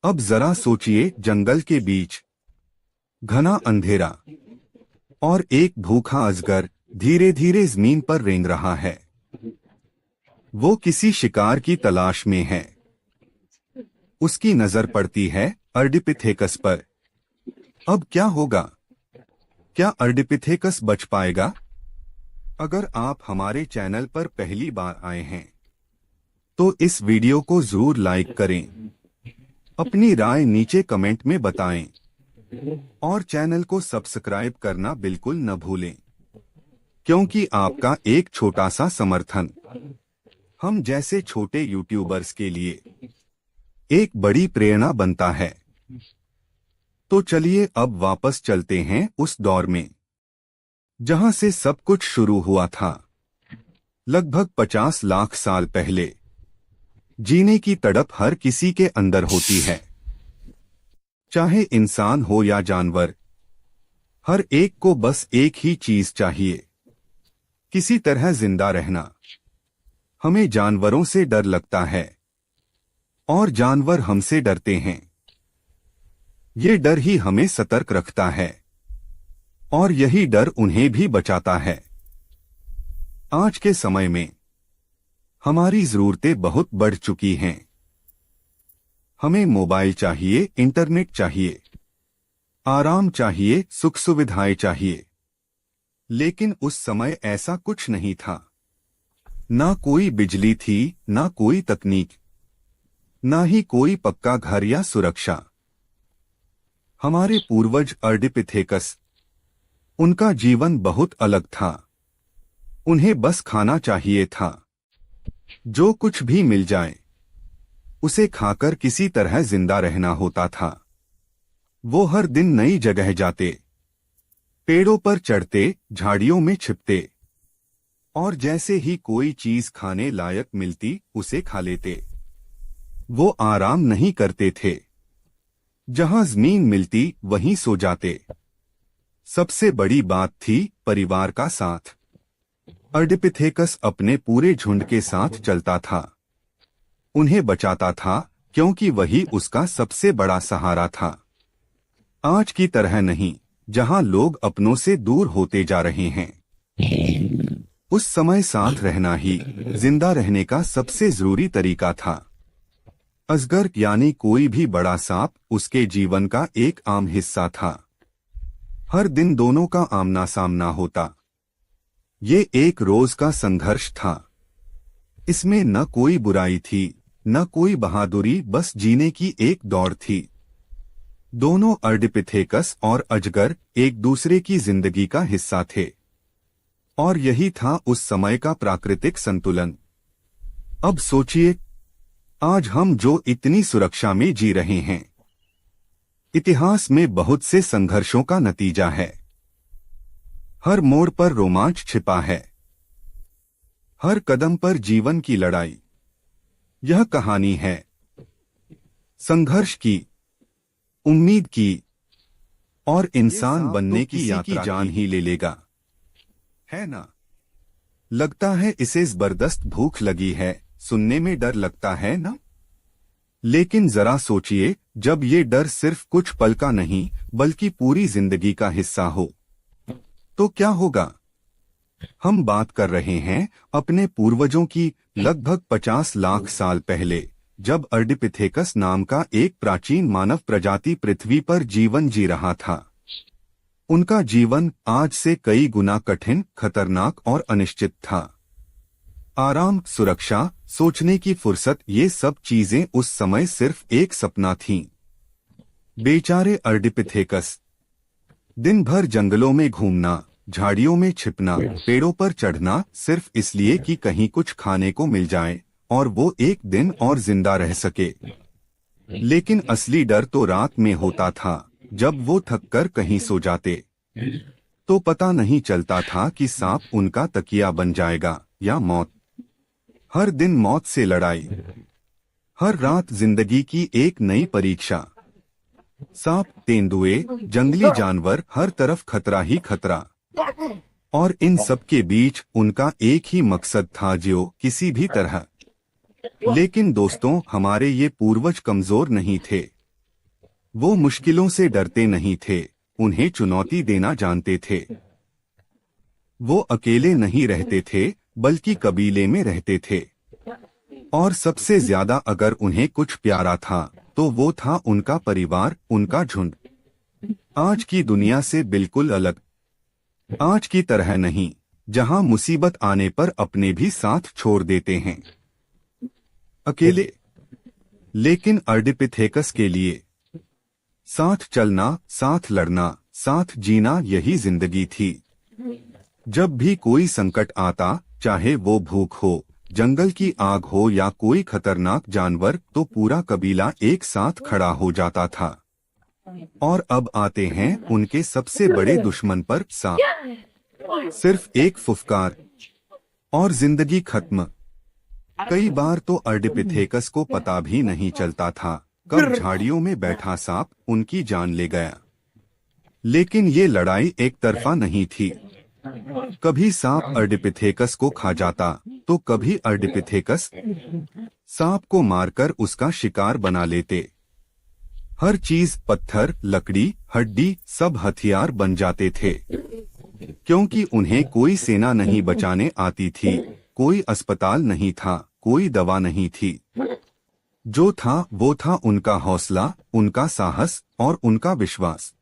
अब जरा सोचिए, जंगल के बीच घना अंधेरा और एक भूखा अजगर धीरे धीरे जमीन पर रेंग रहा है। वो किसी शिकार की तलाश में है। उसकी नजर पड़ती है अर्डिपिथेकस पर। अब क्या होगा? क्या अर्डिपिथेकस बच पाएगा? अगर आप हमारे चैनल पर पहली बार आए हैं तो इस वीडियो को जरूर लाइक करें, अपनी राय नीचे कमेंट में बताएं और चैनल को सब्सक्राइब करना बिल्कुल न भूलें, क्योंकि आपका एक छोटा सा समर्थन हम जैसे छोटे यूट्यूबर्स के लिए एक बड़ी प्रेरणा बनता है। तो चलिए अब वापस चलते हैं उस दौर में जहां से सब कुछ शुरू हुआ था। लगभग 50 लाख साल पहले जीने की तड़प हर किसी के अंदर होती है, चाहे इंसान हो या जानवर। हर एक को बस एक ही चीज चाहिए, किसी तरह जिंदा रहना। हमें जानवरों से डर लगता है और जानवर हमसे डरते हैं। ये डर ही हमें सतर्क रखता है और यही डर उन्हें भी बचाता है। आज के समय में हमारी जरूरतें बहुत बढ़ चुकी हैं। हमें मोबाइल चाहिए, इंटरनेट चाहिए, आराम चाहिए, सुख सुविधाएं चाहिए। लेकिन उस समय ऐसा कुछ नहीं था। ना कोई बिजली थी, ना कोई तकनीक, ना ही कोई पक्का घर या सुरक्षा। हमारे पूर्वज अर्डिपिथेकस, उनका जीवन बहुत अलग था। उन्हें बस खाना चाहिए था। जो कुछ भी मिल जाए उसे खाकर किसी तरह जिंदा रहना होता था। वो हर दिन नई जगह जाते, पेड़ों पर चढ़ते, झाड़ियों में छिपते और जैसे ही कोई चीज खाने लायक मिलती उसे खा लेते। वो आराम नहीं करते थे। जहां जमीन मिलती वहीं सो जाते। सबसे बड़ी बात थी परिवार का साथ। अर्डिपिथेकस अपने पूरे झुंड के साथ चलता था। उन्हें बचाता था क्योंकि वही उसका सबसे बड़ा सहारा था। आज की तरह नहीं, जहां लोग अपनों से दूर होते जा रहे हैं। उस समय साथ रहना ही जिंदा रहने का सबसे जरूरी तरीका था। अजगर यानी कोई भी बड़ा सांप उसके जीवन का एक आम हिस्सा था। हर दिन दोनों का आमना सामना होता। ये एक रोज का संघर्ष था। इसमें न कोई बुराई थी, न कोई बहादुरी, बस जीने की एक दौड़ थी। दोनों अर्डिपिथेकस और अजगर एक दूसरे की जिंदगी का हिस्सा थे और यही था उस समय का प्राकृतिक संतुलन। अब सोचिए, आज हम जो इतनी सुरक्षा में जी रहे हैं, इतिहास में बहुत से संघर्षों का नतीजा है। हर मोड़ पर रोमांच छिपा है, हर कदम पर जीवन की लड़ाई। यह कहानी है संघर्ष की, उम्मीद की और इंसान बनने की यात्रा की। जान ही ले लेगा, है ना? लगता है इसे जबरदस्त भूख लगी है, सुनने में डर लगता है ना? लेकिन जरा सोचिए, जब ये डर सिर्फ कुछ पल का नहीं बल्कि पूरी जिंदगी का हिस्सा हो तो क्या होगा? हम बात कर रहे हैं अपने पूर्वजों की। लगभग 50 लाख साल पहले जब अर्डिपिथेकस नाम का एक प्राचीन मानव प्रजाति पृथ्वी पर जीवन जी रहा था। उनका जीवन आज से कई गुना कठिन, खतरनाक और अनिश्चित था। आराम, सुरक्षा, सोचने की फुर्सत, ये सब चीजें उस समय सिर्फ एक सपना थीं। बेचारे अर्डिपिथेकस दिन भर जंगलों में घूमना, झाड़ियों में छिपना, पेड़ों पर चढ़ना, सिर्फ इसलिए कि कहीं कुछ खाने को मिल जाए और वो एक दिन और जिंदा रह सके। लेकिन असली डर तो रात में होता था, जब वो थककर कहीं सो जाते तो पता नहीं चलता था कि सांप उनका तकिया बन जाएगा या मौत। हर दिन मौत से लड़ाई, हर रात जिंदगी की एक नई परीक्षा। सांप, तेंदुए, जंगली जानवर, हर तरफ खतरा ही खतरा। और इन सब के बीच उनका एक ही मकसद था, जो किसी भी तरह। लेकिन दोस्तों, हमारे ये पूर्वज कमजोर नहीं थे, वो मुश्किलों से डरते नहीं थे, उन्हें चुनौती देना जानते थे। वो अकेले नहीं रहते थे, बल्कि कबीले में रहते थे। और सबसे ज्यादा अगर उन्हें कुछ प्यारा था तो वो था उनका परिवार, उनका झुंड। आज की दुनिया से बिल्कुल अलग। आज की तरह नहीं, जहां मुसीबत आने पर अपने भी साथ छोड़ देते हैं, अकेले। लेकिन अर्डिपिथेकस के लिए साथ चलना, साथ लड़ना, साथ जीना, यही जिंदगी थी। जब भी कोई संकट आता, चाहे वो भूख हो, जंगल की आग हो या कोई खतरनाक जानवर, तो पूरा कबीला एक साथ खड़ा हो जाता था। और अब आते हैं उनके सबसे बड़े दुश्मन पर, सांप। सिर्फ एक फुफकार और जिंदगी खत्म। कई बार तो अर्डिपिथेकस को पता भी नहीं चलता था कब झाड़ियों में बैठा सांप उनकी जान ले गया। लेकिन ये लड़ाई एक तरफा नहीं थी। कभी सांप अर्डिपिथेकस को खा जाता, तो कभी अर्डिपिथेकस सांप को मारकर उसका शिकार बना लेते। हर चीज, पत्थर, लकड़ी, हड्डी, सब हथियार बन जाते थे। क्योंकि उन्हें कोई सेना नहीं बचाने आती थी, कोई अस्पताल नहीं था, कोई दवा नहीं थी। जो था वो था उनका हौसला, उनका साहस और उनका विश्वास।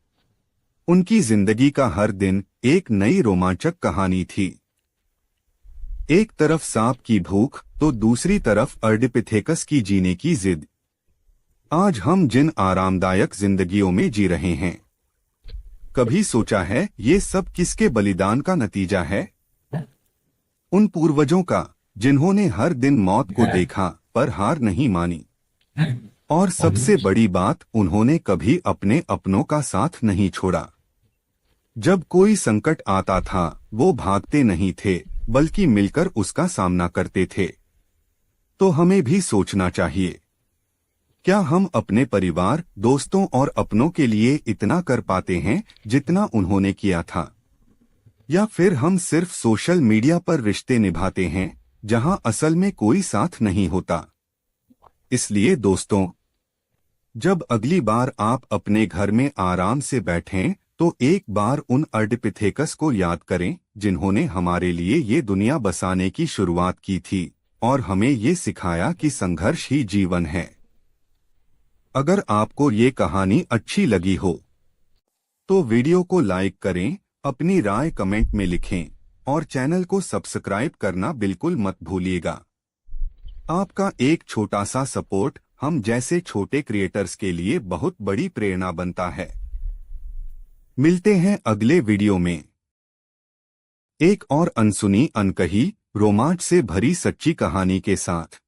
उनकी जिंदगी का हर दिन एक नई रोमांचक कहानी थी। एक तरफ सांप की भूख, तो दूसरी तरफ अर्डिपिथेकस की जीने की जिद। आज हम जिन आरामदायक जिंदगियों में जी रहे हैं, कभी सोचा है ये सब किसके बलिदान का नतीजा है? उन पूर्वजों का, जिन्होंने हर दिन मौत को देखा पर हार नहीं मानी। और सबसे बड़ी बात, उन्होंने कभी अपने अपनों का साथ नहीं छोड़ा। जब कोई संकट आता था, वो भागते नहीं थे, बल्कि मिलकर उसका सामना करते थे। तो हमें भी सोचना चाहिए, क्या हम अपने परिवार, दोस्तों और अपनों के लिए इतना कर पाते हैं जितना उन्होंने किया था? या फिर हम सिर्फ सोशल मीडिया पर रिश्ते निभाते हैं, जहां असल में कोई साथ नहीं होता? इसलिए दोस्तों, जब अगली बार आप अपने घर में आराम से बैठें, तो एक बार उन अर्डिपिथेकस को याद करें, जिन्होंने हमारे लिए ये दुनिया बसाने की शुरुआत की थी और हमें ये सिखाया कि संघर्ष ही जीवन है। अगर आपको ये कहानी अच्छी लगी हो, तो वीडियो को लाइक करें, अपनी राय कमेंट में लिखें और चैनल को सब्सक्राइब करना बिल्कुल मत भूलिएगा। आपका एक छोटा सा सपोर्ट हम जैसे छोटे क्रिएटर्स के लिए बहुत बड़ी प्रेरणा बनता है। मिलते हैं अगले वीडियो में एक और अनसुनी, अनकही, रोमांच से भरी सच्ची कहानी के साथ।